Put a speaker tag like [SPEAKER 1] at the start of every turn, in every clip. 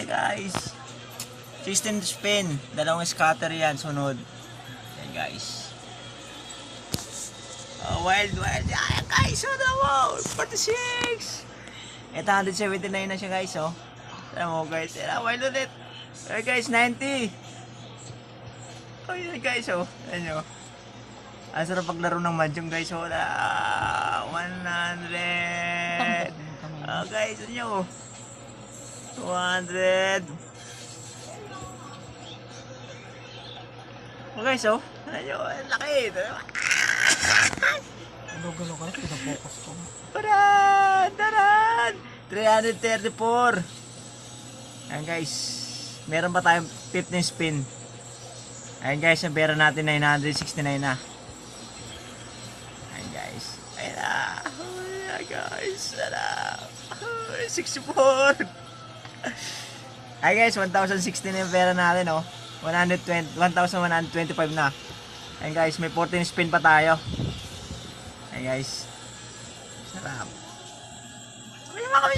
[SPEAKER 1] Okay guys. 16 spin. Dalawang scatter yan. Sunod. Ayan guys. Wild. Ayan guys. Ano mo? 46. Ito 179 na siya guys. Oh. Alam mo guys. Ayan, wild ulit. Ayan guys. 90. Oh yan guys. Oh. Ayan nyo. Ang sarap paglaro ng Mahjong guys. Oh. 100. Oh guys. Ayan nyo. 200. Oh guys, oh. Ano nyo, laki.
[SPEAKER 2] Galo-galo ka, pinapokus ko.
[SPEAKER 1] Taran! 334. Ayan guys. Meron pa tayong 15 spin. Ayan guys, ang pera natin 969 na. Ayan guys. Ayan na. Ayan guys. Ayan na. 64. Ayan guys, 1,016 na yung pera natin, oh. 1,125 na. Ayan guys, may 14 spin pa tayo. Ayan guys. Sarap. Kumiyama ka.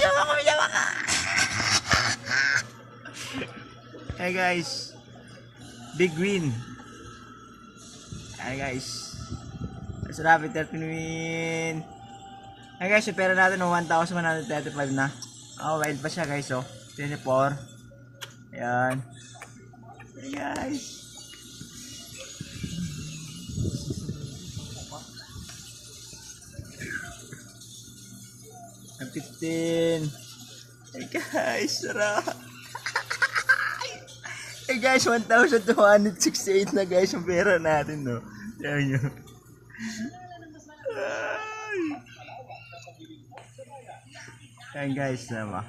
[SPEAKER 1] Ayan guys. Big win. Ayan guys. Sarap, 13 win. Ayan guys, yung pera natin, 1,135 na. Oh, wild pa siya guys, oh. 24. Ayan. Hey guys. Ang 15. Hey guys, sarap. Hey guys, 1,268 na guys yung pera natin, no. Yan nyo. Ayan guys, naman.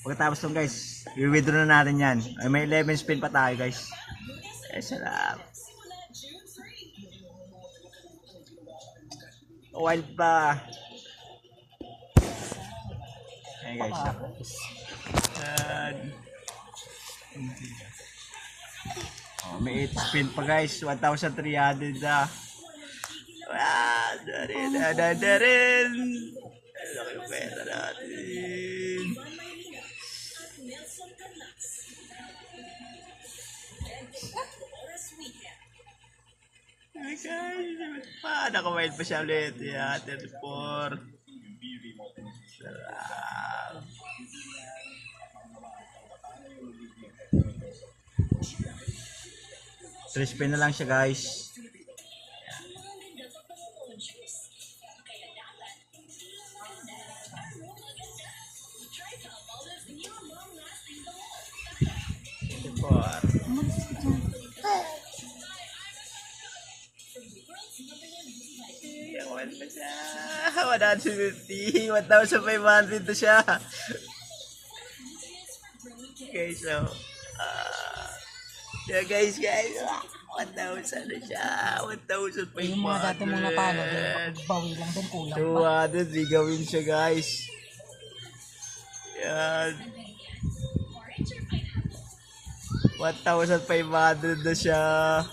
[SPEAKER 1] Pagkatapos nung guys, i-withdraw na natin yan. Ay, may 11 spin pa tayo guys. Eh, sarap. Wild pa. Ay guys. May 8 spin pa guys. 1,300 na. Darin. Laki yung pera natin. Ay guys, nakawild pa siya ulit. Yeah, 34. Sarap. Three spin na lang siya guys. Wild pa siya. 150. 1,500 na siya. Okay, so yeah guys 1,000 na siya. 1,500.
[SPEAKER 2] Yung mga dati mong napalo, bawi lang din, kulang pa.
[SPEAKER 1] 200, bigawin siya guys. Yan. 1,500 na siya.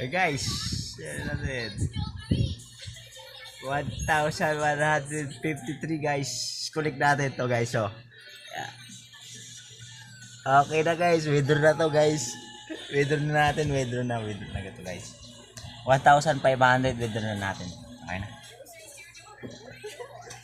[SPEAKER 1] Hey guys, yan natin. 1,153 guys. Kulik natin to guys, oh. Yeah. Okay na guys, withdraw na to guys. Withdraw na natin, withdraw na to guys. 1,500 withdraw na natin. Okay na.